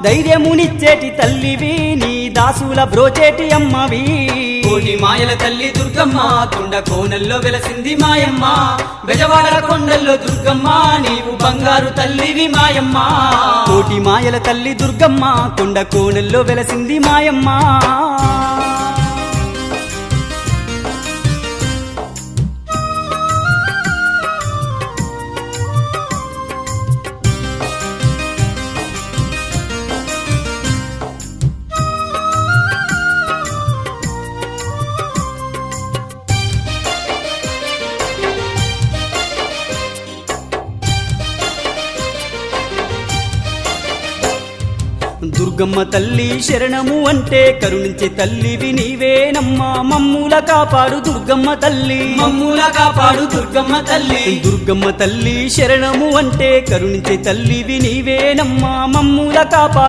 ధైర్యమునిచ్చేటి తల్లివి నీ దాసుల బ్రోచేటి అమ్మవి కోటి మాయల తల్లి దుర్గమ్మ కొండ కోనల్లో వెలసింది మాయమ్మ బెజవాడ కొండల్లో దుర్గమ్మ నీవు బంగారు తల్లివి మాయమ్మ కోటి మాయల తల్లి దుర్గమ్మ కొండ కోనల్లో వెలసింది మాయమ్మ దుర్గమ్మ తల్లి శరణము అంటే కరుణించే తల్లివి నీవేనమ్మా మమ్ముల కాపాడు దుర్గమ్మ తల్లి మమ్ముల కాపాడు దుర్గమ్మ తల్లి దుర్గమ్మ తల్లి శరణము అంటే కరుణించే తల్లివి నీవేనమ్మా మమ్ముల కాపాడు